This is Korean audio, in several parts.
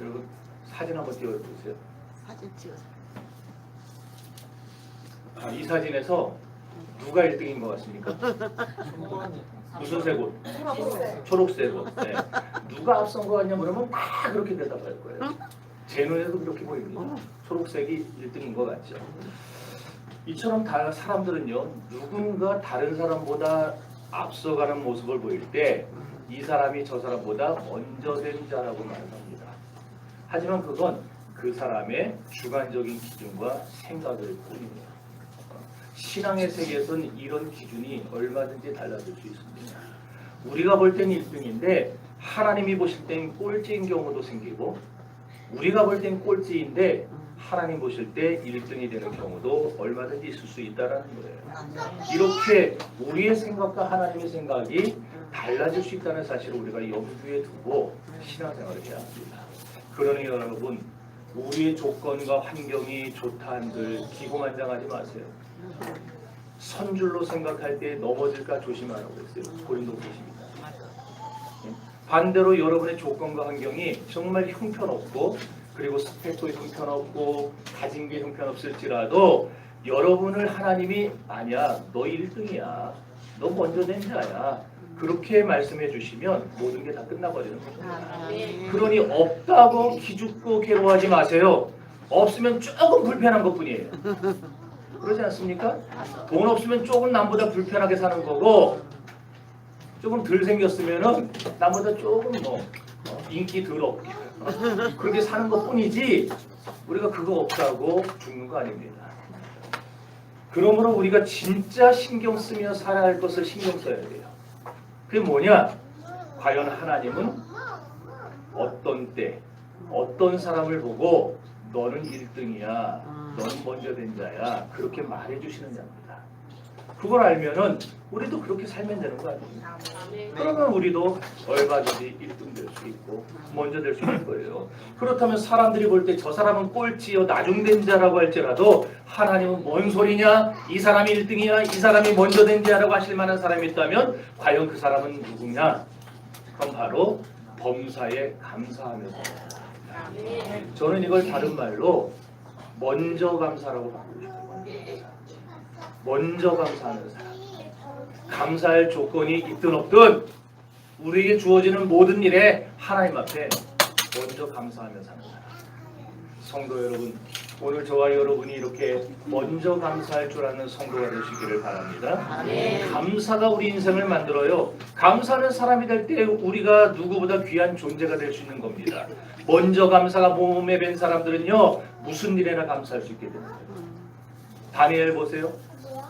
여러분 사진 한번 띄워주세요. 사진 찍어서. 이 사진에서 누가 1등인 것 같습니까? 무슨 색 옷? 초록색 옷. 네. 누가 앞선 것 같냐 그러면 다 그렇게 대답할 거예요. 제 눈에도 그렇게 보입니다. 초록색이 1등인 것 같죠. 이처럼 다 사람들은요, 누군가 다른 사람보다 앞서가는 모습을 보일 때 이 사람이 저 사람보다 먼저 된 자라고 말합니다. 하지만 그건 그 사람의 주관적인 기준과 생각을 뿐입니다. 신앙의 세계에서는 이런 기준이 얼마든지 달라질 수 있습니다. 우리가 볼 땐 1등인데 하나님이 보실 땐 꼴찌인 경우도 생기고, 우리가 볼 땐 꼴찌인데 하나님 보실 때 1등이 되는 경우도 얼마든지 있을 수 있다는 거예요. 이렇게 우리의 생각과 하나님의 생각이 달라질 수 있다는 사실을 우리가 염두에 두고 신앙생활을 해야 합니다. 그러니 여러분, 우리의 조건과 환경이 좋다 한들 기고만장하지 마세요. 선줄로 생각할 때 넘어질까 조심하라고 했어요. 고린도서입니다. 반대로 여러분의 조건과 환경이 정말 형편없고, 그리고 스펙도 형편없고 가진 게 형편없을지라도 여러분을 하나님이 아니야, 너 1등이야, 너 먼저 된 자야, 그렇게 말씀해 주시면 모든 게 다 끝나버리는 겁니다. 그러니 없다고 기죽고 괴로워하지 마세요. 없으면 조금 불편한 것뿐이에요. 그러지 않습니까? 돈 없으면 조금 남보다 불편하게 사는 거고, 조금 덜 생겼으면은 남보다 조금 인기 덜 없게 그렇게 사는 것뿐이지, 우리가 그거 없다고 죽는 거 아닙니다. 그러므로 우리가 진짜 신경 쓰며 살아야 할 것을 신경 써야 돼요. 그게 뭐냐? 과연 하나님은 어떤 때, 어떤 사람을 보고 너는 1등이야, 너는 먼저 된 자야, 그렇게 말해주시느냐입니다. 그걸 알면은 우리도 그렇게 살면 되는 거 아닙니까? 그러면 우리도 얼마든지 1등 될 수 있고 먼저 될 수 있는 거예요. 그렇다면 사람들이 볼 때 저 사람은 꼴찌요, 나중된 자라고 할지라도 하나님은 뭔 소리냐, 이 사람이 1등이야, 이 사람이 먼저 된 자라고 하실 만한 사람이 있다면 과연 그 사람은 누구냐? 그럼 바로 범사에 감사하면서. 저는 이걸 다른 말로 먼저 감사라고 바꾸고 싶어요. 먼저 감사하는 사람. 감사할 조건이 있든 없든 우리에게 주어지는 모든 일에 하나님 앞에 먼저 감사하며 사는 사람. 성도 여러분, 오늘 저와 여러분이 이렇게 먼저 감사할 줄 아는 성도가 되시기를 바랍니다. 감사가 우리 인생을 만들어요. 감사하는 사람이 될 때 우리가 누구보다 귀한 존재가 될 수 있는 겁니다. 먼저 감사가 몸에 밴 사람들은요, 무슨 일에나 감사할 수 있게 됩니다. 다니엘 보세요.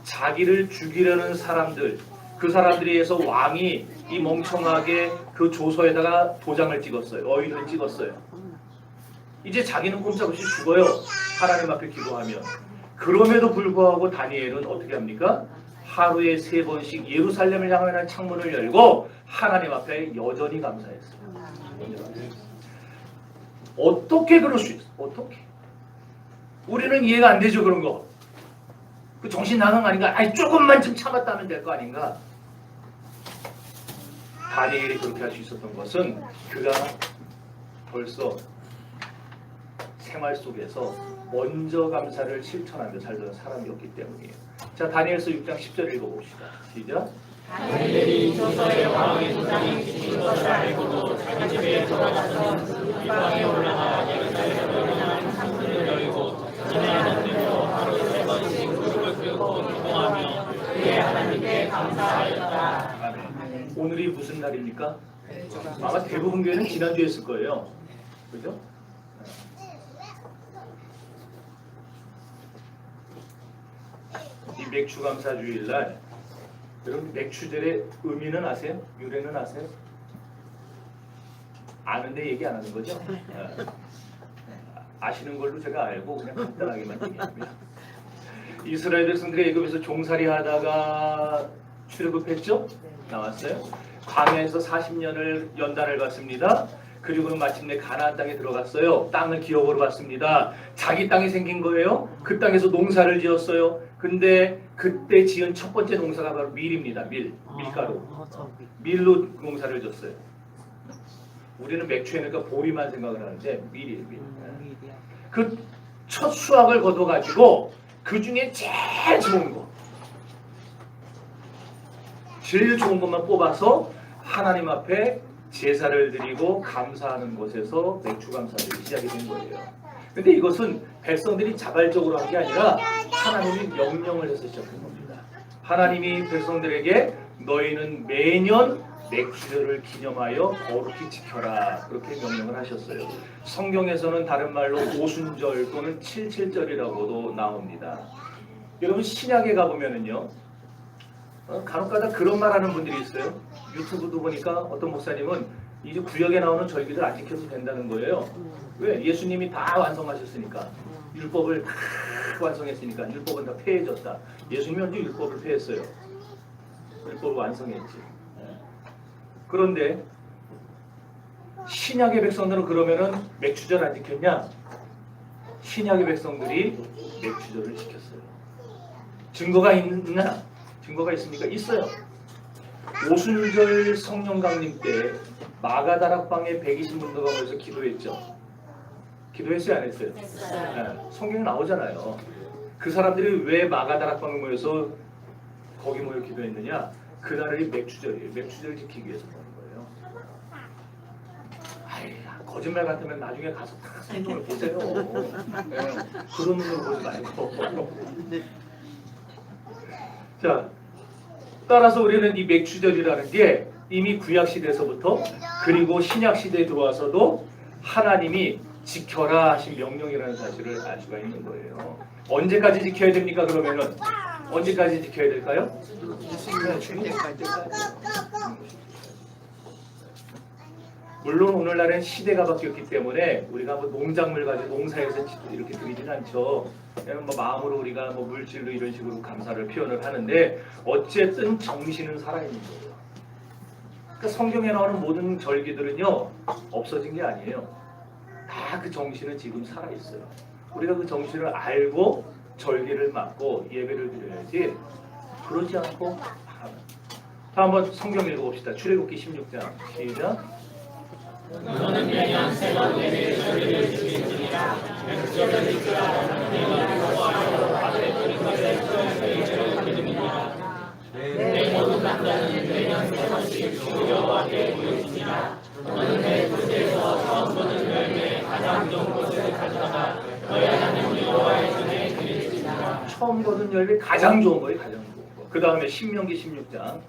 자기를 죽이려는 사람들, 그 사람들에 의해서 왕이 이 멍청하게 그 조서에다가 도장을 찍었어요. 어인을 찍었어요. 이제 자기는 꼼짝없이 죽어요. 하나님 앞에 기도하면. 그럼에도 불구하고 다니엘은 어떻게 합니까? 하루에 3번씩 예루살렘을 향하는 창문을 열고 하나님 앞에 여전히 감사했어요. 어떻게 그럴 수 있어? 어떻게? 우리는 이해가 안 되죠, 그런 거. 그 정신 나간 거 아닌가? 아니, 조금만 좀 참았다면 될 거 아닌가? 다니엘이 그렇게 할 수 있었던 것은 그가 벌써 생활 속에서 먼저 감사를 실천하며 살던 사람이었기 때문이에요. 자, 다니엘서 6장 10절 읽어봅시다. 시작. 다니엘이 조서에 왕의 도장이 찍힌 것을 알고도 자기 집에 돌아가서 이방에 올라가 예루살렘으로 향한 창문을 열고 지내하는 대로 하루 3번씩 무릎을 꿇고 기도하며 그의 하나님께 감사하였다. 아멘. 오늘이 무슨 날입니까? 아마 대부분 교회는 지난주에 했을 거예요. 그죠? 이 맥추감사주일날, 여러분 맥추절의 의미는 아세요? 유래는 아세요? 아는데 얘기 안 하는 거죠? 아시는 걸로 제가 알고 그냥 간단하게만 얘기합니다. 이스라엘 백성들이 애굽에서 종살이 하다가 출애굽했죠? 나왔어요. 광야에서 40년을 연단을 받습니다. 그리고는 마침내 가나안 땅에 들어갔어요. 땅을 기업으로 받습니다. 자기 땅이 생긴 거예요. 그 땅에서 농사를 지었어요. 근데 그때 지은 첫 번째 농사가 바로 밀입니다. 밀가루. 밀로 농사를 졌어요. 우리는 맥주에니까 보리만 생각을 하는데 밀이에요. 밀. 그 첫 수확을 거둬가지고 그 중에 제일 좋은 거, 제일 좋은 것만 뽑아서 하나님 앞에 제사를 드리고 감사하는 곳에서 맥주 감사들이 시작이 된 거예요. 근데 이것은 백성들이 자발적으로 한 게 아니라 하나님이 명령을 해서 시작한 겁니다. 하나님이 백성들에게 너희는 매년 맥주절을 기념하여 거룩히 지켜라, 그렇게 명령을 하셨어요. 성경에서는 다른 말로 오순절 또는 칠칠절이라고도 나옵니다. 여러분 신약에 가보면은요, 간혹가다 그런 말하는 분들이 있어요. 유튜브도 보니까 어떤 목사님은 이제 구역에 나오는 절기들 안 지켜도 된다는 거예요. 왜? 예수님이 다 완성하셨으니까, 율법을 다 완성했으니까 율법은 다 폐해졌다. 예수님이 언제 율법을 폐했어요? 율법을 완성했지. 그런데 신약의 백성들은 그러면은 맥주절 안 지켰냐? 신약의 백성들이 맥주절을 지켰어요. 증거가 있느냐? 증거가 있습니까? 있어요. 오순절 성령 강림 때 마가다락방에 120문도가 모여서 기도했죠. 기도했어요, 안 했어요? 네, 성경에 나오잖아요. 그 사람들이 왜 마가다락방에 모여서 거기 모여 기도했느냐? 그날이 맥주절이에요. 맥주절을 지키기 위해서 그런 거예요. 아이, 거짓말 같으면 나중에 가서 다 성경을 보세요. 네, 그런 눈으로 보지 말고. 자, 따라서 우리는 이 맥주절이라는 게 이미 구약 시대에서부터 그리고 신약 시대에 들어와서도 하나님이 지켜라 하신 명령이라는 사실을 알 수가 있는 거예요. 언제까지 지켜야 됩니까? 그러면은 언제까지 지켜야 될까요? 네, 죽을 때까지. 물론 오늘날엔 시대가 바뀌었기 때문에 우리가 뭐 농작물 가지고 농사에서 이렇게 드리진 않죠. 그냥 뭐 마음으로 우리가 뭐 물질로 이런 식으로 감사를 표현을 하는데 어쨌든 정신은 살아있는 거예요. 그러니까 성경에 나오는 모든 절기들은요 없어진 게 아니에요. 다 그 정신은 지금 살아있어요. 우리가 그 정신을 알고 절기를 맡고 예배를 드려야지, 그러지 않고 자, 한번 성경 읽어봅시다. 출애굽기 16장 시작. 너는 매년 새번 예배의 절기를 지키리라. 맥주절을 지키라. 내가 여호와여 앞에 드린 것을 너희를 믿음이니라. 내 모든 남자는 매년 세 번씩 주 여호와께 보여주니라. 너는 내 곳에서 처음 보는 열매 가장 좋은 것을 가져다가 너희 하나님 여호와의 전에 드리리라. 처음 거둔 열매 가장 좋은 거예요. 가장 좋은 거. 그 다음에 신명기 16장.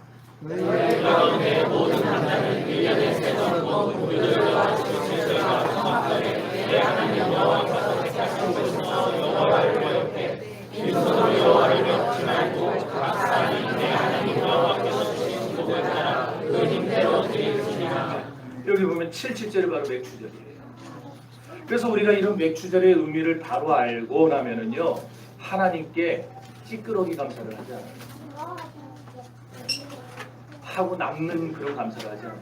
너희 가운데 모든 남자는 1년에 세 번은 유들과 지체들과 성악하되 내 하나님 여호와께서 택하신 곳에서 여호와를 모욕해 빈손으로 여호와를 멱지 말고 각 사람이 내 하나님 여호와께서 주신 복을 따라 그 힘대로 드리리라. 여기 보면 77절이 바로 맥주절이에요. 그래서 우리가 이런 맥주절의 의미를 바로 알고 나면은요 하나님께 찌끄러기 감사를 하지 않아요. 하고 남는 그런 감사를 하지 않아요.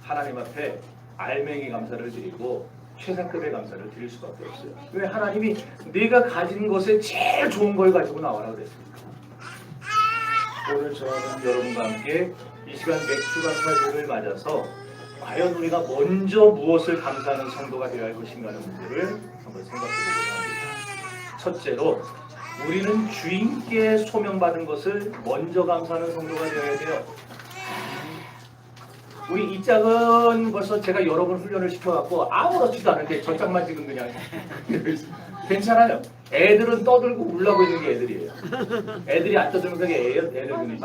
하나님 앞에 알맹이 감사를 드리고 최상급의 감사를 드릴 수밖에 없어요. 왜? 하나님이 내가 가진 것에 제일 좋은 걸 가지고 나와라 그랬습니까? 오늘 저는 여러분과 함께 이 시간 맥주 감사절을 맞아서 과연 우리가 먼저 무엇을 감사하는 성도가 되어야 할 것인가 하는 문제를 한번 생각해 보고자 합니다. 첫째로 우리는 주인께 소명받은 것을 먼저 감사하는 성도가 되어야 돼요. 우리 이 짝은 벌써 제가 여러 번 훈련을 시켜갖고 아무렇지도 않은데 저 짝만 지금 그냥 괜찮아요. 애들은 떠들고 울라고 있는 게 애들이에요. 애들이 안 떠들면 그게 애들뿐이지.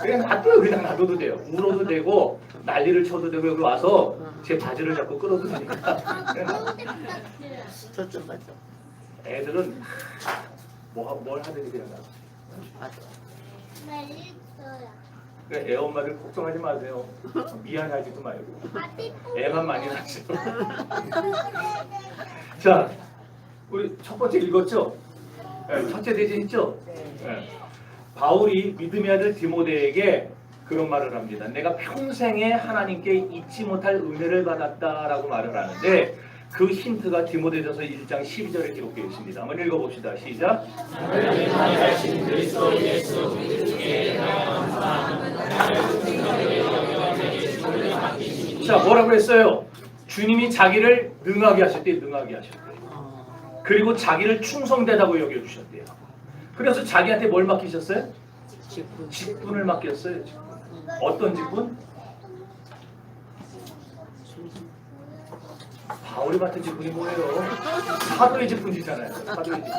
그냥 놔둬요. 그냥 놔둬도 돼요. 울어도 되고 난리를 쳐도 되고 여기 와서 제 바지를 잡고 끌어도 되니까. 저쪽 맞죠? 애들은 뭘 하든지 그냥 놔둬. 맞아. 그러니까 애 엄마들 걱정하지 마세요. 미안하지도 말고 애만 많이 낳죠. 자, 우리 첫 번째 읽었죠? 네, 첫째 대신 있죠? 네. 바울이 믿음의 아들 디모데에게 그런 말을 합니다. 내가 평생에 하나님께 잊지 못할 은혜를 받았다라고 말을 하는데 그 힌트가 디모데전서 1장 12절에 기록되어 있습니다. 한번 읽어봅시다. 시작. 하나님 하신 그리스도 예수 중에 나의 감사함은 나를 승리하게 여겨 내게 주를 맡기시니 자, 뭐라고 했어요? 주님이 자기를 능하게 하셨대요. 능하게 하셨대요. 그리고 자기를 충성되다고 여겨주셨대요. 그래서 자기한테 뭘 맡기셨어요? 직분을 맡겼어요. 직분. 어떤 직분? 바울이 맡은 직분이 뭐예요? 사도의 직분이잖아요. 사도의 직분.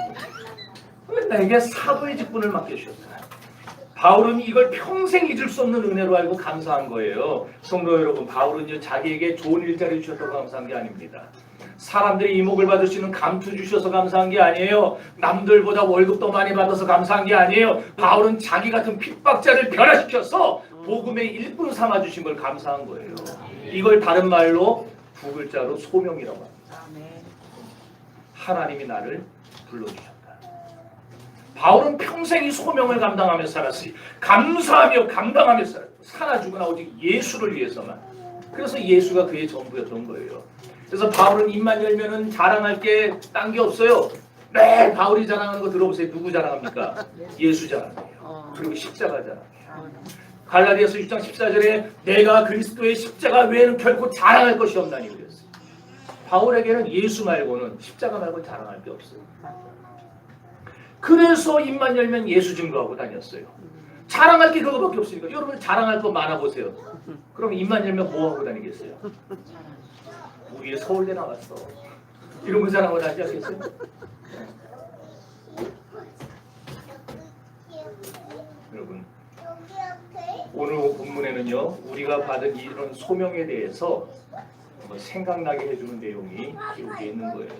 나에게 사도의 직분을 맡겨주셨어요. 바울은 이걸 평생 잊을 수 없는 은혜로 알고 감사한 거예요. 성도 여러분, 바울은 자기에게 좋은 일자리 주셨다고 감사한 게 아닙니다. 사람들이 이목을 받을 수 있는 감투 주셔서 감사한 게 아니에요. 남들보다 월급 더 많이 받아서 감사한 게 아니에요. 바울은 자기 같은 핍박자를 변화시켜서 복음의 일꾼 삼아주신 걸 감사한 거예요. 이걸 다른 말로 두 글자로 소명이라고 합니다. 하나님이 나를 불러주셨다. 바울은 평생 이 소명을 감당하며 살았으니 감사하며 감당하며 살았다. 사나 죽으나 오직 예수를 위해서만. 그래서 예수가 그의 전부였던 거예요. 그래서 바울은 입만 열면은 자랑할 게 딴 게 없어요. 네, 바울이 자랑하는 거 들어보세요. 누구 자랑합니까? 예수 자랑해요. 그리고 십자가 자랑해요. 갈라디아서 6장 14절에 내가 그리스도의 십자가 외에는 결코 자랑할 것이 없나니 그랬어요. 바울에게는 예수 말고는 십자가 말고는 자랑할 게 없어요. 그래서 입만 열면 예수 증거하고 다녔어요. 자랑할 게 그거밖에 없으니까. 여러분 자랑할 거 많아 보세요. 그럼 입만 열면 뭐 하고 다니겠어요? 우리 서울대 나왔어. 이런 거 자랑하고 다니지 않겠어요? 여러분 오늘 본문에는요 우리가 받은 이런 소명에 대해서 생각나게 해주는 내용이 기록되어 있는 거예요.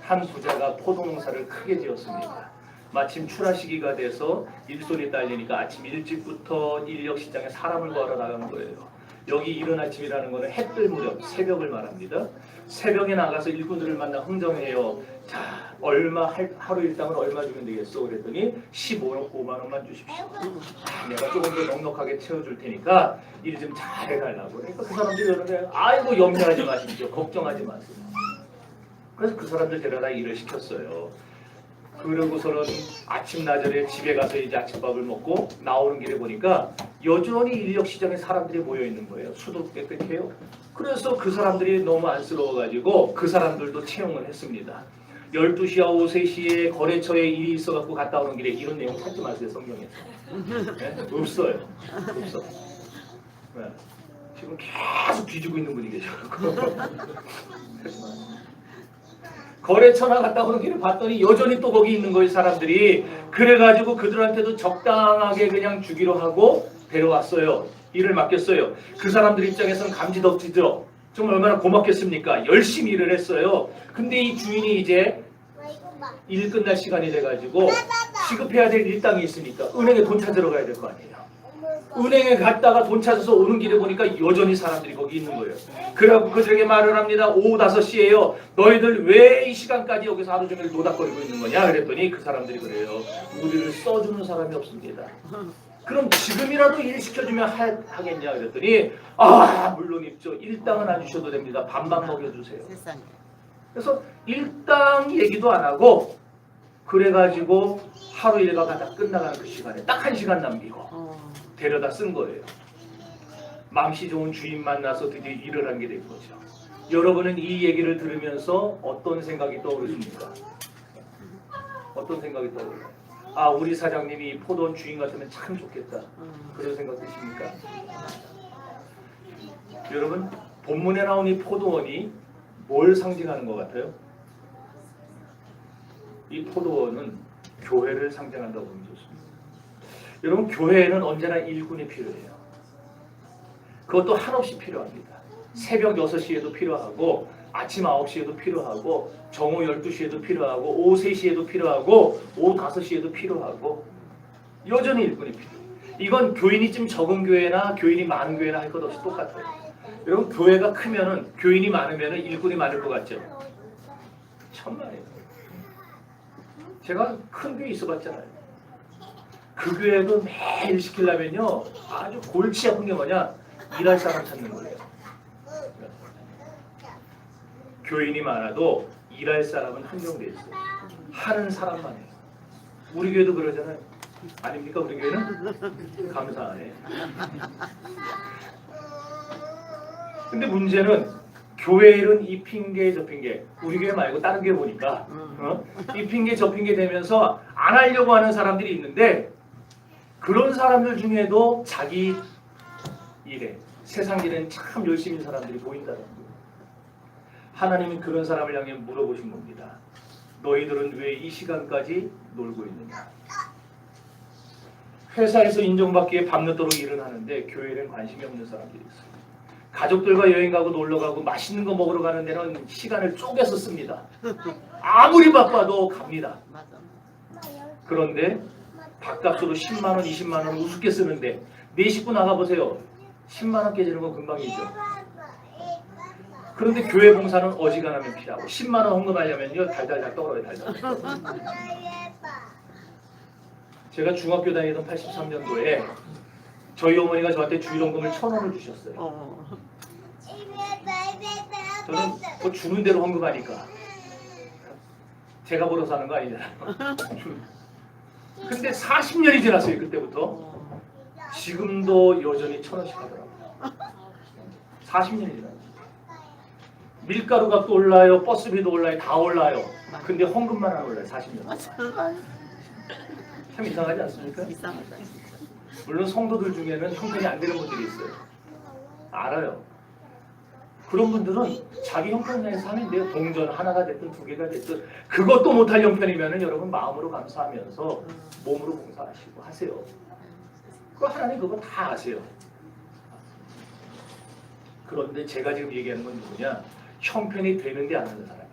한 부자가 포도농사를 크게 지었습니다. 마침 출하 시기가 돼서 일손이 딸리니까 아침 일찍부터 인력시장에 사람을 구하러 나간 거예요. 여기 이른 아침이라는 것은 해 뜰 무렵 새벽을 말합니다. 새벽에 나가서 일꾼들을 만나 흥정해요. 자, 얼마 하루 일당을 얼마 주면 되겠어? 그랬더니 15만 원만 주십시오. 내가 조금 더 넉넉하게 채워줄 테니까 일 좀 잘 해달라고. 그러니까 그 사람들이 그러는데 아이고 염려하지 마십시오. 걱정하지 마세요. 그래서 그 사람들 데려다 일을 시켰어요. 그러고서는 아침 나절에 집에 가서 이제 아침밥을 먹고 나오는 길에 보니까 여전히 인력시장에 사람들이 모여 있는 거예요. 수도 깨끗해요. 그래서 그 사람들이 너무 안쓰러워가지고 그 사람들도 채용을 했습니다. 12시와 오후 3시에 거래처에 일이 있어갖고 갔다 오는 길에 이런 내용 찾지 마세요. 성경에서. 네? 없어요. 없어. 네. 지금 계속 뒤지고 있는 분이 계셔. 거래처나 갔다 오는 길을 봤더니 여전히 또 거기 있는 거예요. 사람들이. 그래가지고 그들한테도 적당하게 그냥 주기로 하고 데려왔어요. 일을 맡겼어요. 그 사람들 입장에서는 감지덕지죠. 정말 얼마나 고맙겠습니까? 열심히 일을 했어요. 근데 이 주인이 이제 일 끝날 시간이 돼가지고 지급해야 될 일당이 있으니까 은행에 돈 찾으러 가야 될 거 아니에요. 은행에 갔다가 돈 찾아서 오는 길에 보니까 여전히 사람들이 거기 있는 거예요. 그래갖고 그들에게 말을 합니다. 오후 5시에요. 너희들 왜 이 시간까지 여기서 하루 종일 노닥거리고 있는 거냐? 그랬더니 그 사람들이 그래요. 우리를 써주는 사람이 없습니다. 그럼 지금이라도 일 시켜주면 하겠냐? 그랬더니 물론 있죠. 일당은 안 주셔도 됩니다. 반반 먹여주세요. 그래서 일당 얘기도 안 하고 그래가지고 하루 일과가 다 끝나가는 그 시간에 딱 1시간 남기고 데려다 쓴 거예요. 맘씨 좋은 주인 만나서 드디어 일을 하게 된 거죠. 여러분은 이 얘기를 들으면서 어떤 생각이 떠오르십니까? 어떤 생각이 떠오르나요? 우리 사장님이 포도원 주인 같으면 참 좋겠다. 그런 생각 드십니까? 여러분, 본문에 나온 이 포도원이 뭘 상징하는 것 같아요? 이 포도원은 교회를 상징한다고 보면 좋습니다. 여러분, 교회에는 언제나 일꾼이 필요해요. 그것도 한없이 필요합니다. 새벽 6시에도 필요하고 아침 9시에도 필요하고 정오 12시에도 필요하고 오후 3시에도 필요하고 오후 5시에도 필요하고 여전히 일꾼이 필요해요. 이건 교인이 좀 적은 교회나 교인이 많은 교회나 할 것 없이 똑같아요. 여러분, 교회가 크면은 교인이 많으면 일꾼이 많을 것 같죠? 천만에요. 제가 큰 교회 있어봤잖아요. 그 교회도 매일 시키려면요 아주 골치 아픈 게 뭐냐? 일할 사람 찾는 거예요. 교인이 많아도 일할 사람은 한정돼 있어요. 하는 사람만 해요. 우리 교회도 그러잖아요. 아닙니까? 우리 교회는? 감사하네. 근데 문제는 교회 일은 이 핑계 저 핑계, 우리 교회 말고 다른 교회 보니까 이 핑계 저 핑계 되면서 안 하려고 하는 사람들이 있는데, 그런 사람들 중에도 자기 일에 세상 일에는 참 열심히 있는 사람들이 보인다는 거예요. 하나님은 그런 사람을 향해 물어보신 겁니다. 너희들은 왜 이 시간까지 놀고 있느냐? 회사에서 인정받기 위해 밤늦도록 일을 하는데 교회에는 관심이 없는 사람들이 있어요. 가족들과 여행 가고 놀러 가고 맛있는 거 먹으러 가는 데는 시간을 쪼개서 씁니다. 아무리 바빠도 갑니다. 그런데 밥값으로 10만 원, 20만 원 우습게 쓰는데 내 식구 나가보세요. 10만 원 깨지는 건 금방이죠. 그런데 교회 봉사는 어지간하면 필요하고 10만 원 헌금하려면요 달달달 떨어요. 달달. 제가 중학교 다니던 83년도에 저희 어머니가 저한테 주일헌금을 1,000원을 주셨어요. 저는 뭐 주는 대로 헌금하니까 제가 벌어서 하는 거 아니잖아요. 근데 40년이 지났어요. 그때부터 지금도 여전히 1,000원씩 하더라고요. 40년이 지났어요. 밀가루 값도 올라요, 버스비도 올라요, 다 올라요. 근데 헌금만 안 올라요. 40년. 참 이상하지 않습니까? 이상하다. 물론 성도들 중에는 형편이 안 되는 분들이 있어요. 알아요. 그런 분들은 자기 형편 내에서 하는데요. 동전 하나가 됐든 두 개가 됐든 그것도 못할 형편이면은 여러분 마음으로 감사하면서 몸으로 봉사하시고 하세요. 그 하나님 그거 다 아세요. 그런데 제가 지금 얘기하는 건 누구냐? 형편이 되는데 안 하는 사람이에요.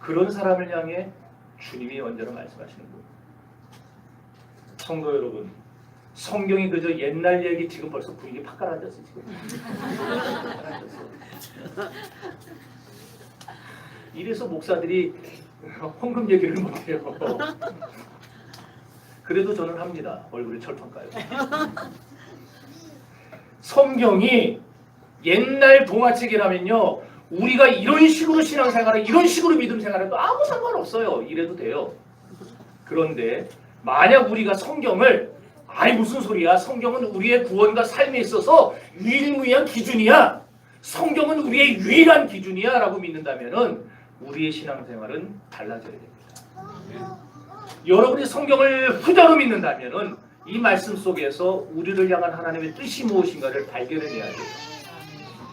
그런 사람을 향해 주님이 언제나 말씀하시는 거예요. 성도 여러분, 성경이 그저 옛날 얘기 지금 벌써 분위기 팍 가라앉았어 지금. 이래서 목사들이 헌금 얘기를 못해요. 그래도 저는 합니다. 얼굴에 철판 까요. 성경이 옛날 동화책이라면요, 우리가 이런 식으로 신앙생활을, 이런 식으로 믿음 생활해도 아무 상관없어요. 이래도 돼요. 그런데 만약 우리가 성경을 아니 무슨 소리야, 성경은 우리의 구원과 삶에 있어서 유일무이한 기준이야, 성경은 우리의 유일한 기준이야 라고 믿는다면 우리의 신앙생활은 달라져야 됩니다. 여러분이 성경을 후자로 믿는다면 이 말씀 속에서 우리를 향한 하나님의 뜻이 무엇인가를 발견해내야 돼요.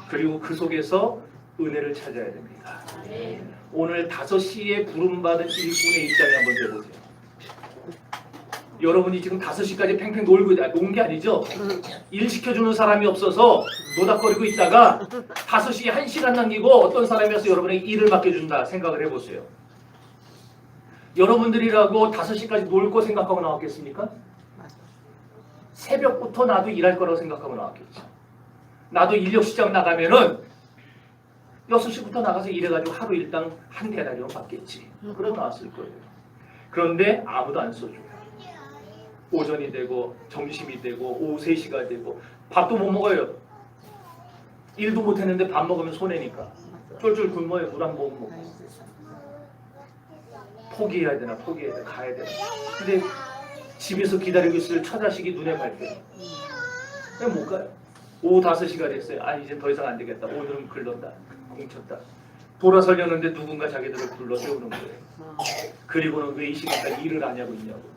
그리고 그 속에서 은혜를 찾아야 됩니다. 오늘 5시에 부름받은 일꾼의 입장에 한번 해보세요. 여러분이 지금 5시까지 팽팽 논 게 아니죠? 일 시켜주는 사람이 없어서 노닥거리고 있다가 5시에 1시간 남기고 어떤 사람이 와서 여러분에게 일을 맡겨준다 생각을 해보세요. 여러분들이라고 5시까지 놀 거 생각하고 나왔겠습니까? 새벽부터 나도 일할 거라고 생각하고 나왔겠죠. 나도 인력시장 나가면은 6시부터 나가서 일해가지고 하루 일당 한 대나리로 받겠지. 그러고 나왔을 거예요. 그런데 아무도 안 써줘요. 오전이 되고 점심이 되고 오후 3시가 되고 밥도 못 먹어요. 일도 못했는데 밥 먹으면 손해니까 쫄쫄 굶어요. 물 한 모금 먹고. 포기해야 되나 포기해야 되나 가야 되나. 근데 집에서 기다리고 있을 처자식이 눈에 밟혀요. 그냥 못 가요. 오후 5시가 됐어요. 아 이제 더 이상 안 되겠다. 오늘은 글렀다. 공쳤다. 돌아서려는데 누군가 자기들을 불러 세우는 거예요. 그리고는 왜 이 시간까지 일을 안 하고 있냐고.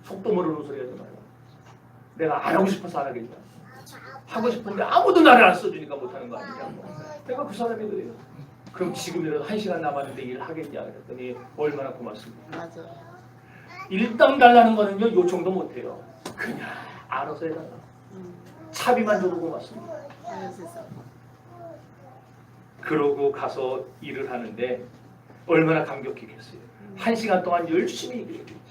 속도 모르는 소리 하지 말고. 내가 안 하고 싶어서 안 하겠다. 하고 싶은데 아무도 나를 안 써주니까 못하는 거 아니냐. 내가 그 사람이 그래요. 그럼 지금이라도 1시간 남았는데 일 하겠냐 그랬더니 얼마나 고맙습니까. 맞아. 일당 달라는 거는요 요청도 못해요. 그냥 알아서 해달라. 차비만 줘도 고맙습니다. 그러고 가서 일을 하는데 얼마나 감격했겠어요. 1시간 동안 열심히 일했겠죠.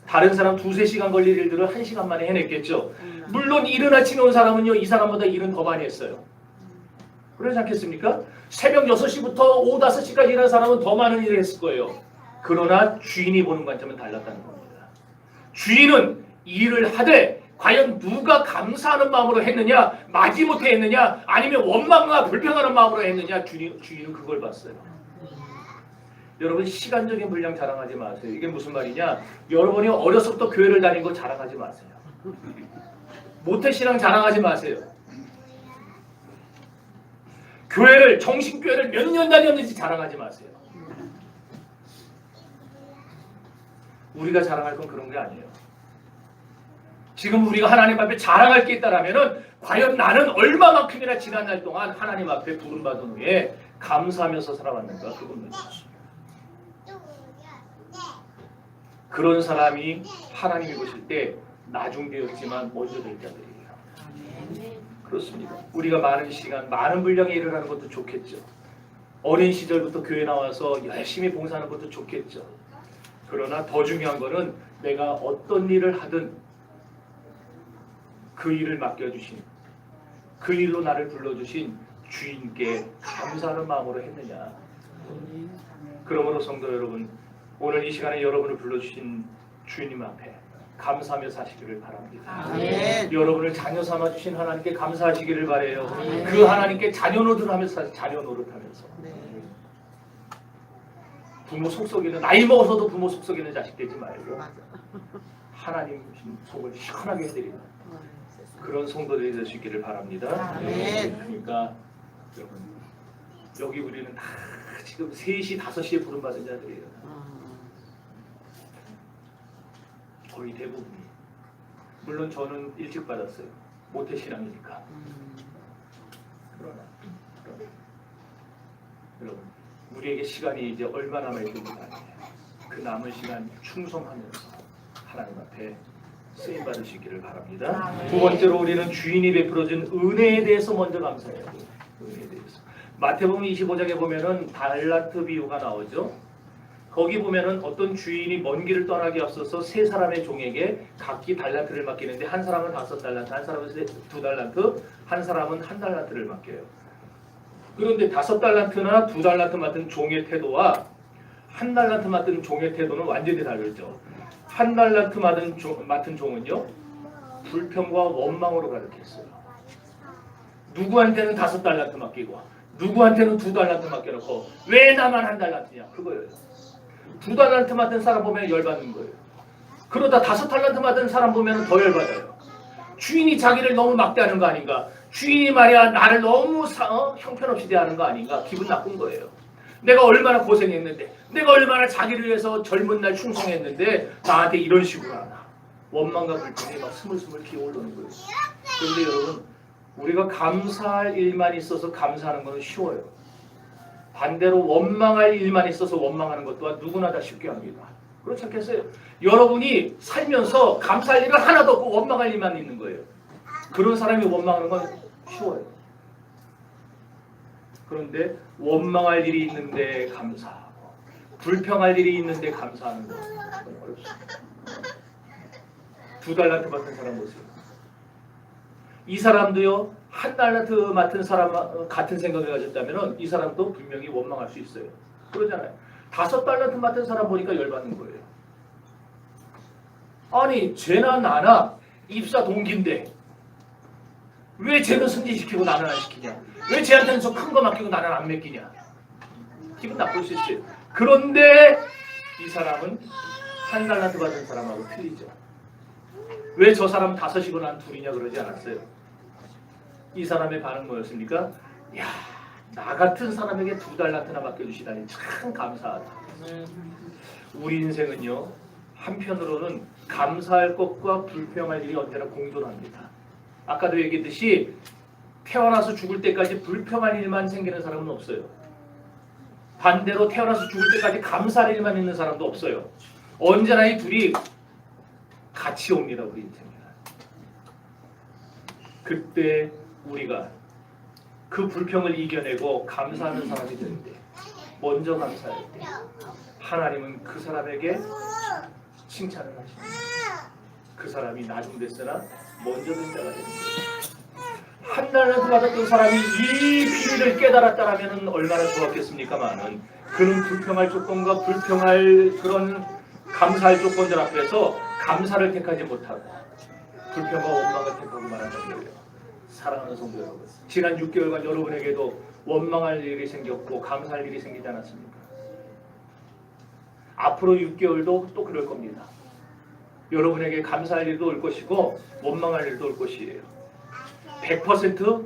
다른 사람 2-3시간 걸릴 일들을 1시간 만에 해냈겠죠. 물론 일은 아침에 온 사람은요 이 사람보다 일은 더 많이 했어요. 그러지 않겠습니까? 새벽 6시부터 오후 5시까지 일하는 사람은 더 많은 일을 했을 거예요. 그러나 주인이 보는 관점은 달랐다는 겁니다. 주인은 일을 하되 과연 누가 감사하는 마음으로 했느냐, 마지못해 했느냐, 아니면 원망과 불평하는 마음으로 했느냐, 주인은 그걸 봤어요. 여러분 시간적인 분량 자랑하지 마세요. 이게 무슨 말이냐? 여러분이 어려서부터 교회를 다닌 거 자랑하지 마세요. 모태신앙 자랑하지 마세요. 교회를 정신교회를 몇 년 다녔는지 자랑하지 마세요. 우리가 자랑할 건 그런 게 아니에요. 지금 우리가 하나님 앞에 자랑할 게 있다라면은 과연 나는 얼마만큼이나 지난 날 동안 하나님 앞에 부름받은 후에 감사하면서 살아왔는가 그겁니다. 그런 사람이 하나님이 보실 때 나중되었지만 먼저 될 자들이에요. 그렇습니다. 우리가 많은 시간, 많은 분량의 일을 하는 것도 좋겠죠. 어린 시절부터 교회 나와서 열심히 봉사하는 것도 좋겠죠. 그러나 더 중요한 거는 내가 어떤 일을 하든 그 일을 맡겨주신, 그 일로 나를 불러주신 주인께 감사하는 마음으로 했느냐. 그러므로 성도 여러분, 오늘 이 시간에 여러분을 불러주신 주님 앞에 감사하며 사시기를 바랍니다. 아멘. 여러분을 자녀 삼아주신 하나님께 감사하시기를 바라요. 그 하나님께 자녀 노릇하면서 자녀 노릇하면서 부모 속썩이는, 나이 먹어서도 부모 속썩이는 자식 되지 말고 하나님 속을 시원하게 해드리는 그런 성도들이 될 수 있기를 바랍니다. 아멘. 그러니까 여러분, 여기 우리는 다 지금 3시, 5시에 부름받은 자들이에요. 거의 대부분이. 물론 저는 일찍 받았어요. 모태신앙이니까. 그러나 여러분, 우리에게 시간이 이제 얼마 남아있는지 아니에요. 그 남은 시간 충성하면서 하나님 앞에 쓰임받을 수 있기를 바랍니다. 두 번째로 우리는 주인이 베풀어준 은혜에 대해서 먼저 감사해야 돼요. 은혜에 대해서. 마태복음 25장에 보면은 달란트 비유가 나오죠. 거기 보면은 어떤 주인이 먼 길을 떠나기 앞서서 3사람의 종에게 각기 달란트를 맡기는데 한 사람은 5달란트, 한 사람은 2달란트, 한 사람은 1달란트를 맡겨요. 그런데 5달란트나 2달란트 맡은 종의 태도와 1달란트 맡은 종의 태도는 완전히 다르죠. 1달란트 맡은 종은요, 불평과 원망으로 가득했어요. 누구한테는 5달란트 맡기고 누구한테는 2달란트 맡겨놓고 왜 나만 1달란트냐 그거예요. 2달란트 맡은 사람 보면 열받는 거예요. 그러다 5달란트 맡은 사람 보면 더 열받아요. 주인이 자기를 너무 막대하는 거 아닌가? 주인이 말이야 나를 너무 형편없이 대하는 거 아닌가? 기분 나쁜 거예요. 내가 얼마나 고생했는데, 내가 얼마나 자기를 위해서 젊은 날 충성했는데 나한테 이런 식으로 하나. 원망과 불평이 막 스물스물 기어오르는 거예요. 그런데 여러분, 우리가 감사할 일만 있어서 감사하는 것은 쉬워요. 반대로 원망할 일만 있어서 원망하는 것 또한 누구나 다 쉽게 합니다. 그렇지 않겠어요? 여러분이 살면서 감사할 일은 하나도 없고 원망할 일만 있는 거예요. 그런 사람이 원망하는 건 쉬워요. 그런데 원망할 일이 있는데 감사하고 불평할 일이 있는데 감사하는 건 어렵습니다. 2달란트 맡은 사람 보세요. 이 사람도요, 1달란트 맡은 사람 같은 생각을 가졌다면 이 사람도 분명히 원망할 수 있어요. 그러잖아요. 5달란트 맡은 사람 보니까 열받는 거예요. 아니 쟤나 나나 입사 동기인데 왜 쟤는 승진시키고 나는 안 시키냐? 왜 쟤한테는 저 큰 거 맡기고 나는 안 맡기냐? 기분 나쁠 수 있어요. 그런데 이 사람은 1달란트 받은 사람하고 틀리죠. 왜 저 사람 5이고 난 2이냐 그러지 않았어요. 이 사람의 반응 뭐였습니까? 야, 나 같은 사람에게 2달란트나 맡겨주시다니 참 감사하다. 우리 인생은요, 한편으로는 감사할 것과 불평할 일이 언제나 공존합니다. 아까도 얘기했듯이 태어나서 죽을 때까지 불평할 일만 생기는 사람은 없어요. 반대로 태어나서 죽을 때까지 감사할 일만 있는 사람도 없어요. 언제나 이 둘이 같이 옵니다. 우리 인생에는. 그때 우리가 그 불평을 이겨내고 감사하는 사람이 되는데 먼저 감사할 때 하나님은 그 사람에게 칭찬을 하십니다. 그 사람이 나중됐으나 먼저 된 자가 됩니다. 1달란트 받았던 사람이 이 비밀을 깨달았다면 얼마나 좋았겠습니까마는 그는 불평할 조건과 불평할 그런 감사할 조건들 앞에서 감사를 택하지 못하고 불평과 원망을 택하고 말하는 거예요. 사랑하는 성도 여러분, 지난 6개월간 여러분에게도 원망할 일이 생겼고 감사할 일이 생기지 않았습니까? 앞으로 6개월도 또 그럴 겁니다. 여러분에게 감사할 일도 올 것이고 원망할 일도 올 것이에요. 100%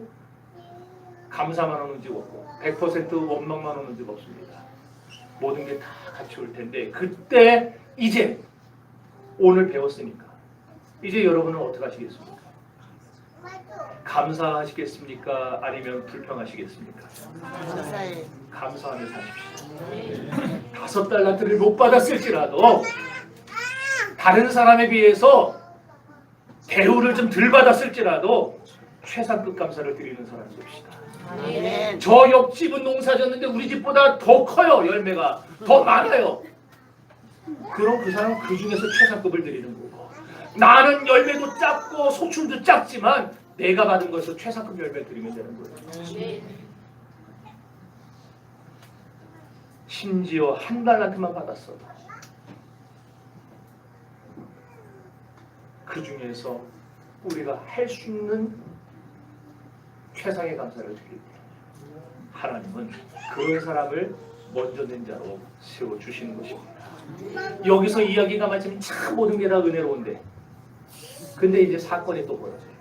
감사만 오는 집 없고 100% 원망만 오는 집 없습니다. 모든 게 다 같이 올 텐데 그때 이제 오늘 배웠으니까 이제 여러분은 어떻게 하시겠습니까? 감사하시겠습니까? 아니면 불평하시겠습니까? 감사하며 사십시오. 5달란트를 못 받았을지라도 다른 사람에 비해서 대우를 좀 덜 받았을지라도 최상급 감사를 드리는 사람이 됩시다. 저 옆집은 농사 졌는데 우리 집보다 더 커요. 열매가 더 많아요. 그럼 그 사람은 그 중에서 최상급을 드리는 거고, 나는 열매도 작고 소출도 작지만 내가 받은 것에서 최상급 열매를 드리면 되는 거예요. 심지어 1달란트만 받았어도 그 중에서 우리가 할 수 있는 최상의 감사를 드릴 때 하나님은 그런 사람을 먼저 낸 자로 세워주시는 것입니다. 여기서 이야기가 마침 참 모든 게 다 은혜로운데 근데 이제 사건이 또 벌어져요.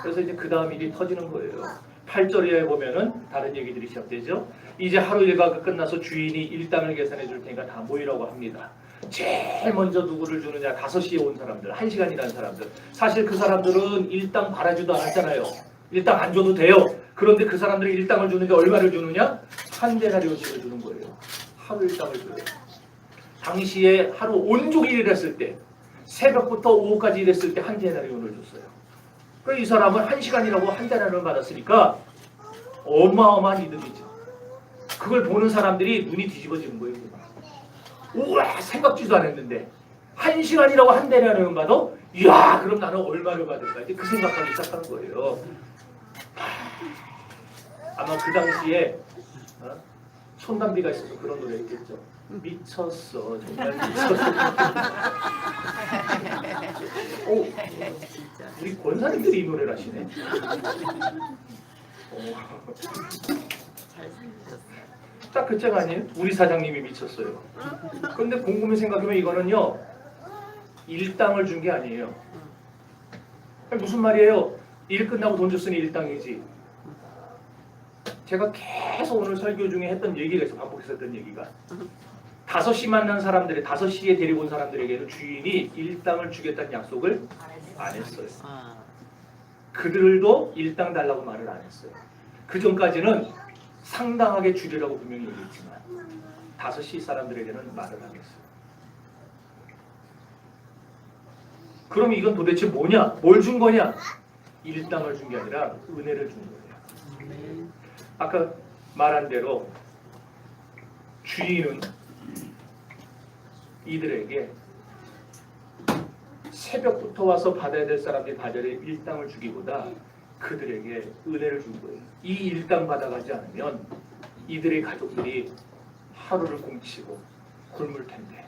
그래서 이제 그 다음 일이 터지는 거예요. 8절에 보면은 다른 얘기들이 시작되죠. 이제 하루 일과가 끝나서 주인이 일당을 계산해 줄 테니까 다 모이라고 합니다. 제일 먼저 누구를 주느냐? 5시에 온 사람들, 1시간이라는 사람들. 사실 그 사람들은 일당 바라지도 않았잖아요. 일당 안 줘도 돼요. 그런데 그 사람들이 일당을 주는데 얼마를 주느냐? 1데나리온씩을 주는 거예요. 하루 일당을 줘요. 당시에 하루 온종일 일했을 때, 새벽부터 오후까지 일했을 때 1데나리온을 줬어요. 그러니까 이 사람은 1시간이라고 1데나리온을 받았으니까 어마어마한 이득이죠. 그걸 보는 사람들이 눈이 뒤집어지는 거예요. 우와, 생각지도 않았는데 1시간이라고 1데나리온 받아? 이야, 그럼 나는 얼마를 받을까? 이제 그 생각하기 시작하는 거예요. 아마 그 당시에 손담비가 있어서 그런 노래 했겠죠. 미쳤어, 정말 미쳤어. 오, 우리 권사님들이 이 노래를 하시네. 딱 그 책 아니에요? 우리 사장님이 미쳤어요. 그런데 곰곰이 생각하면 이거는요, 일당을 준 게 아니에요. 무슨 말이에요? 일 끝나고 돈 줬으니 일당이지. 제가 계속 오늘 설교 중에 했던 얘기가 있어. 반복해서 했던 얘기가 5시 만난 사람들이 5시에 데리고 온 사람들에게는 주인이 일당을 주겠다는 약속을 안 했어요. 그들도 일당 달라고 말을 안 했어요. 그 전까지는 상당하게 줄이라고 분명히 얘기했지만 5시 사람들에게는 말을 안 했어요. 그럼 이건 도대체 뭐냐? 뭘 준 거냐? 일당을 준 게 아니라 은혜를 준 거예요. 아까 말한 대로 주인은 이들에게 새벽부터 와서 받아야 될 사람들이 받아야 될 일당을 주기보다 그들에게 은혜를 준 거예요. 이 일당 받아가지 않으면 이들의 가족들이 하루를 굶치고 굶을 텐데,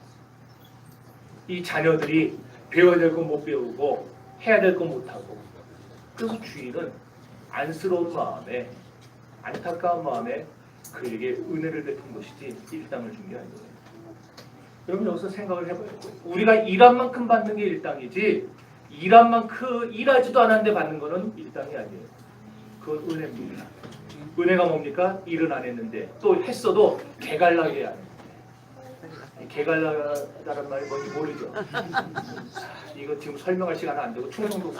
이 자녀들이 배워야 될 건 못 배우고 해야 될 건 못하고, 그래서 주인은 안쓰러운 마음에, 안타까운 마음에 그에게 은혜를 베푼 것이지 일당을 준 게 아니에요. 여러분 여기서 생각을 해봐요. 우리가 일한 만큼 받는 게 일당이지, 일한 만큼 일하지도 않았는데 받는 거는 일당이 아니에요. 그건 은혜입니다. 은혜가 뭡니까? 일은 안 했는데, 또 했어도 개갈나게 안 했는데. 개갈나다는 말이 뭔지 모르죠. 이거 지금 설명할 시간은 안 되고 충성도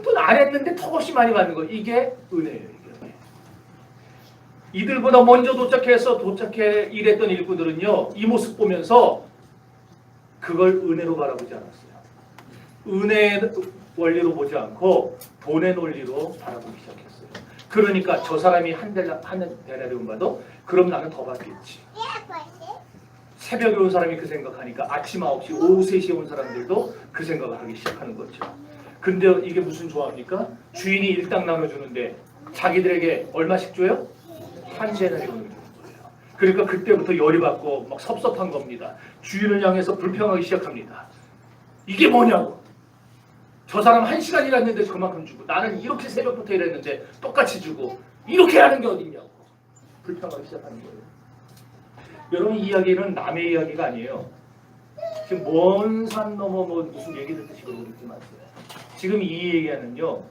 돈 안 했는데 턱없이 많이 받는 거, 이게 은혜예요. 이게. 이들보다 먼저 도착해 일했던 일꾼들은요, 이 모습 보면서 그걸 은혜로 바라보지 않았어요. 은혜의 원리로 보지 않고 돈의 논리로 바라보기 시작했어요. 그러니까 저 사람이 한 데나리온 받아? 그럼 나는 더 받겠지. 새벽에 온 사람이 그 생각하니까 아침 9시, 오후 3시에 온 사람들도 그 생각을 하기 시작하는 거죠. 근데 이게 무슨 조합입니까? 주인이 일당 나눠주는데 자기들에게 얼마씩 줘요? 1데나리온을 주는 거예요. 그러니까 그때부터 열이 받고 막 섭섭한 겁니다. 주인을 향해서 불평하기 시작합니다. 이게 뭐냐고. 저 사람 1시간 일했는데 그만큼 주고, 나는 이렇게 새벽부터 일했는데 똑같이 주고, 이렇게 하는 게 어딨냐고 불평하기 시작하는 거예요. 여러분, 이 이야기는 남의 이야기가 아니에요. 지금 먼 산 넘어 무슨 얘기 듣듯이 그러고 있지 마세요. 지금 이 얘기는요,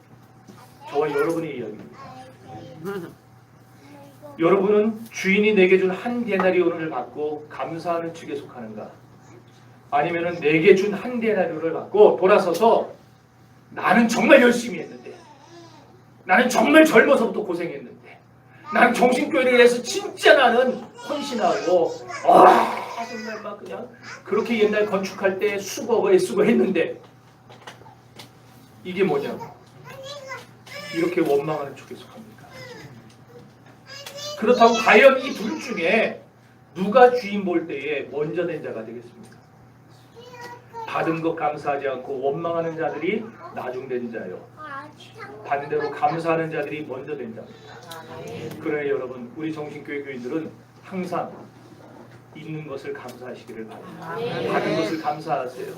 저와 여러분의 이야기입니다. 여러분은 주인이 내게 준 한 데나리온을 받고 감사하는 축에 속하는가? 아니면은 내게 준 한 데나리온을 받고 돌아서서 나는 정말 열심히 했는데, 나는 정말 젊어서부터 고생했는데, 나는 정신교회를 위해서 진짜 나는 헌신하고, 정말 막 그냥 그렇게 옛날 건축할 때 수고하고 애쓰고 했는데, 이게 뭐냐고. 이렇게 원망하는 축에 속합니까? 그렇다고 과연 이 둘 중에 누가 주인 볼 때에 먼저 된 자가 되겠습니까? 받은 것 감사하지 않고 원망하는 자들이 나중된 자요. 반대로 감사하는 자들이 먼저 된 자입니다. 그러나 여러분, 우리 정신교회 교인들은 항상 있는 것을 감사하시기를 바랍니다. 받은 것을 감사하세요.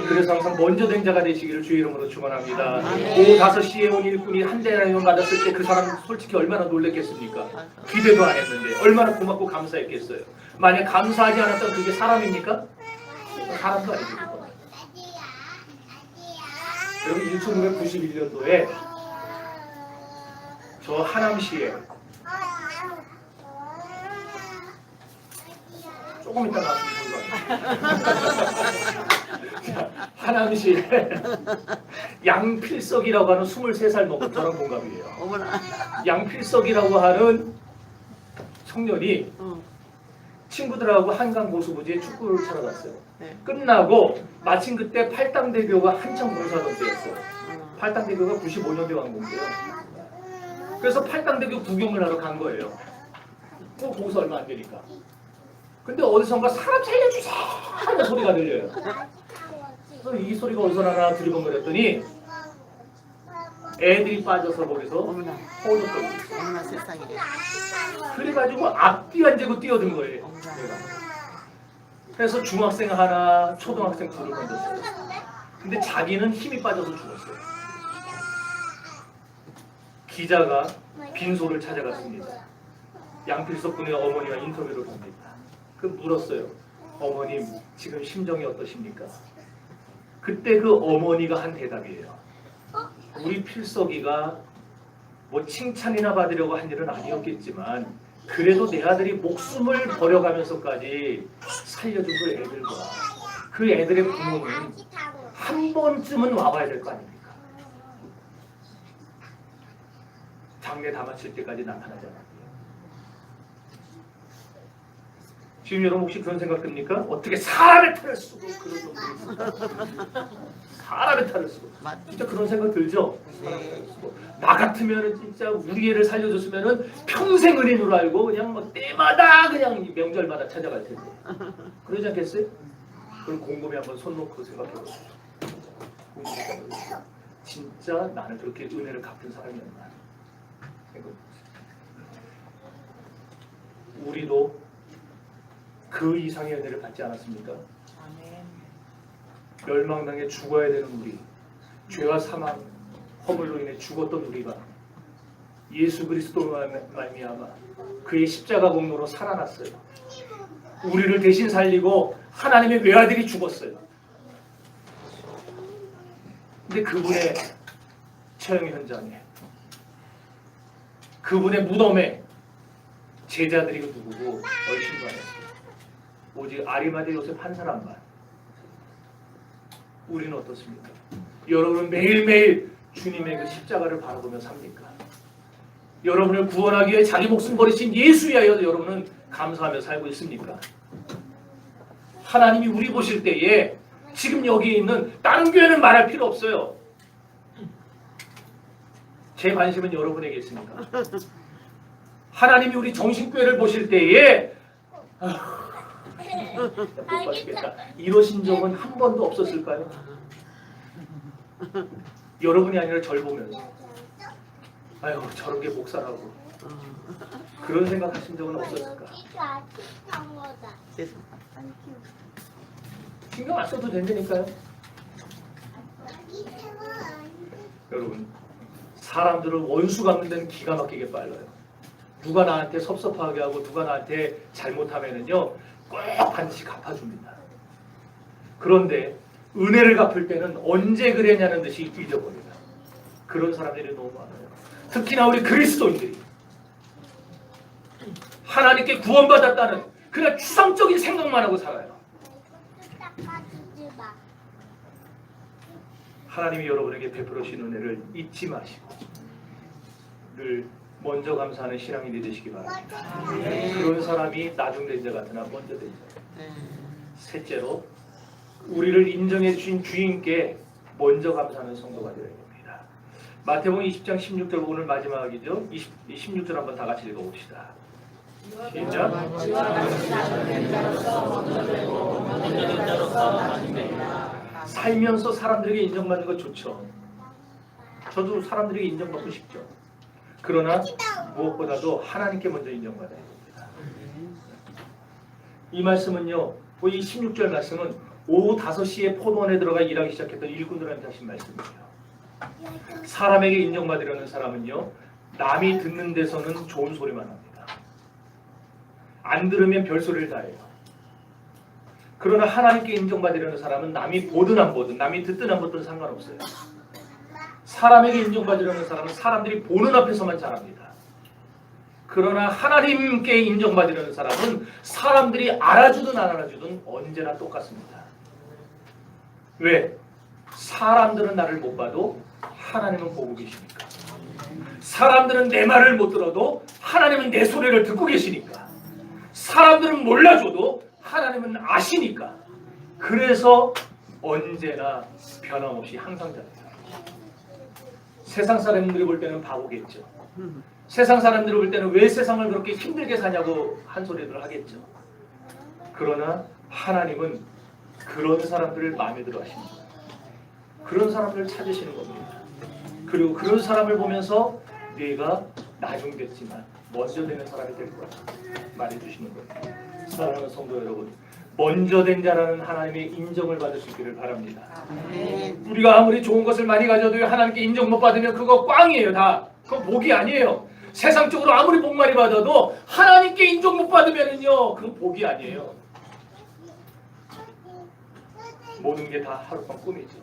그래서 항상 먼저 된 자가 되시기를 주의 이름으로 축원합니다. 오후 5시에 온 일꾼이 한 데나리온 받았을 때 그 사람은 솔직히 얼마나 놀랐겠습니까? 기대도 안 했는데 얼마나 고맙고 감사했겠어요. 만약 감사하지 않았다면 그게 사람입니까? 사람도 아니죠. 여러분, 1991년도에 저 하남시에 조금 이따 말씀드리겠습니다. 하남시에 양필석이라고 하는 23살 먹은 저랑 동갑이에요. 양필석이라고 하는 청년이 친구들하고 한강 고수부지에 축구를 차러 갔어요. 끝나고 마침 그때 팔당대교가 한참 공사하던 때였어요. 팔당대교가 95년도에 완공돼요. 그래서 팔당대교 구경을 하러 간 거예요. 그 공사 얼마 안 되니까. 근데 어디선가 사람 살려주세요 하는 소리가 들려요. 그래서 이 소리가 어디서 나나 들이번거렸더니 애들이 빠져서 거기서 호흡거리고 있어요. 어머나 세상에. 그래가지고 앞뒤 안 재고 뛰어든 거예요. 그래서 중학생 하나, 초등학생 둘을 건졌어요. 근데 자기는 힘이 빠져서 죽었어요. 기자가 빈소를 찾아갔습니다. 양필석 군의 어머니와 인터뷰를 합니다. 그 물었어요. 어머님, 지금 심정이 어떠십니까? 그때 그 어머니가 한 대답이에요. 우리 필석이가 뭐 칭찬이나 받으려고 한 일은 아니었겠지만 그래도 내 아들이 목숨을 버려가면서까지 살려준 그 애들과 그 애들의 부모는 한 번쯤은 와봐야 될 거 아닙니까? 장례 다 마칠 때까지 나타나잖아요. 지금 여러분 혹시 그런 생각 듭니까? 어떻게 사람의 탈을 쓰고 그런 놈들이 사람의 탈을 쓰고 진짜 그런 생각 들죠? 사람의 탈을 쓰고 나 같으면은 진짜 우리 애를 살려줬으면은 평생 은인으로 알고 그냥 뭐 때마다 그냥 명절마다 찾아갈 텐데 그러지 않겠어요? 그럼 곰곰이 한번 손 놓고 생각해보세요. 진짜 나는 그렇게 은혜를 갚은 사람이었나? 생각해보세요. 우리도 그 이상의 은혜를 받지 않았습니까? 멸망당해 죽어야 되는 우리, 죄와 사망, 허물로 인해 죽었던 우리가 예수 그리스도로 말미암아 그의 십자가 공로로 살아났어요. 우리를 대신 살리고 하나님의 외아들이 죽었어요. 근데 그분의 처형 현장에, 그분의 무덤에 제자들이 누구고 얼씬도 안 했어요. 오직 아리마대 요셉 한 사람만. 우리는 어떻습니까? 여러분은 매일매일 주님의 그 십자가를 바라보며 삽니까? 여러분을 구원하기 위해 자기 목숨 버리신 예수에 하여 여러분은 감사하며 살고 있습니까? 하나님이 우리 보실 때에 지금 여기 있는 다른 교회는 말할 필요 없어요. 제 관심은 여러분에게 있습니까? 하나님이 우리 정신교회를 보실 때에 못 봐주겠다. 이러신 적은 한 번도 없었을까요? 여러분이 아니라 절 보면서 아유 저런 게 목사라고 그런 생각하신 적은 없었을까? 신경 안 써도 된다니까요. 여러분 사람들은 원수 갚는 데는 기가 막히게 빨라요. 누가 나한테 섭섭하게 하고 누가 나한테 잘못하면은요 꼭 반드시 갚아줍니다. 그런데 은혜를 갚을 때는 언제 그랬냐는 듯이 잊어버려요. 그런 사람들이 너무 많아요. 특히나 우리 그리스도인들이 하나님께 구원받았다는 그냥 추상적인 생각만 하고 살아요. 하나님이 여러분에게 베풀어 주신 은혜를 잊지 마시고 늘 먼저 감사하는 신앙인이 되시기 바랍니다. 그런 사람이 나중된 자 같으나 먼저 된 자. 셋째로 우리를 인정해 주신 주인께 먼저 감사하는 성도가 되어야 됩니다. 마태복음 20장 16절 오늘 마지막이죠. 16절 한번 다 같이 읽어봅시다. 시작. 살면서 사람들에게 인정받는 거 좋죠. 저도 사람들에게 인정받고 싶죠. 그러나 무엇보다도 하나님께 먼저 인정받아야 됩니다. 이 말씀은요, 이 16절 말씀은 오후 5시에 포도원에 들어가 일하기 시작했던 일꾼들한테 하신 말씀이에요. 사람에게 인정받으려는 사람은요, 남이 듣는 데서는 좋은 소리만 합니다. 안 들으면 별소리를 다 해요. 그러나 하나님께 인정받으려는 사람은 남이 보든 안 보든, 남이 듣든 안 듣든 상관없어요. 사람에게 인정받으려는 사람은 사람들이 보는 앞에서만 잘합니다. 그러나 하나님께 인정받으려는 사람은 사람들이 알아주든 안 알아주든 언제나 똑같습니다. 왜? 사람들은 나를 못 봐도 하나님은 보고 계시니까. 사람들은 내 말을 못 들어도 하나님은 내 소리를 듣고 계시니까. 사람들은 몰라줘도 하나님은 아시니까. 그래서 언제나 변함없이 항상 잘해요. 세상 사람들이 볼 때는 바보겠죠. 세상 사람들이 볼 때는 왜 세상을 그렇게 힘들게 사냐고 한 소리들 하겠죠. 그러나 하나님은 그런 사람들을 마음에 들어 하십니다. 그런 사람들을 찾으시는 겁니다. 그리고 그런 사람을 보면서 네가 나중됐지만 먼저 되는 사람이 될 거야 말해주시는 거예요. 사랑하는 성도 여러분, 먼저 된 자라는 하나님의 인정을 받을 수 있기를 바랍니다. 우리가 아무리 좋은 것을 많이 가져도 하나님께 인정 못 받으면 그거 꽝이에요. 다 그건 복이 아니에요. 세상적으로 아무리 복 많이 받아도 하나님께 인정 못 받으면은요, 그건 복이 아니에요. 모든 게 다 하룻밤 꿈이죠.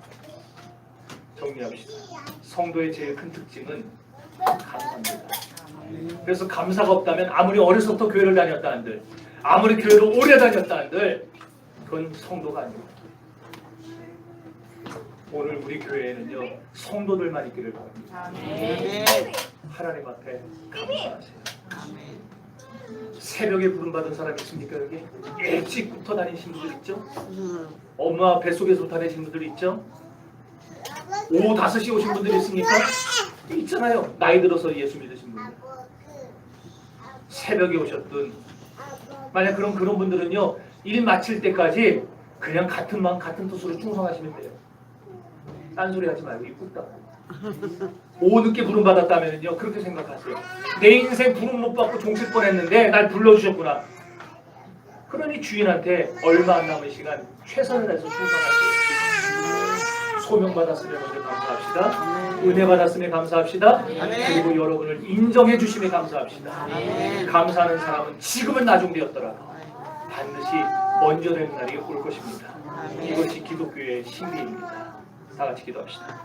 정리합시다. 성도의 제일 큰 특징은 감사입니다. 그래서 감사가 없다면 아무리 어려서부터 교회를 다녔다 한들, 아무리 교회를 오래 다녔다 한들 그건 성도가 아닙니다. 오늘 우리 교회에는요, 성도들만 있기를 바랍니다. 하나님 앞에 감사하세요. 새벽에 부름받은 사람이 있습니까? 여기 일찍부터 다니신 분들 있죠? 엄마 뱃속에서 다니신 분들 있죠? 오후 5시 오신 분들 있습니까? 있잖아요. 나이 들어서 예수 믿으신 분들. 새벽에 오셨든, 만약 그런 분들은요, 일 마칠 때까지 그냥 같은 마음 같은 뜻으로 충성하시면 돼요. 딴소리 하지 말고 이쁘다. 오후 늦게 부름 받았다면요, 그렇게 생각하세요. 내 인생 부름 못 받고 종칠 뻔했는데 날 불러주셨구나. 그러니 주인한테 얼마 안 남은 시간 최선을 다해서 충성하세요. 소명 받았으면 먼저 감사합시다. 은혜 받았으면 감사합시다. 그리고 여러분을 인정해 주심에 감사합시다. 감사하는 사람은 지금은 나중되었더라도 반드시 먼저 되는 날이 올 것입니다. 이것이 기독교의 신비입니다. 다 같이 기도합시다.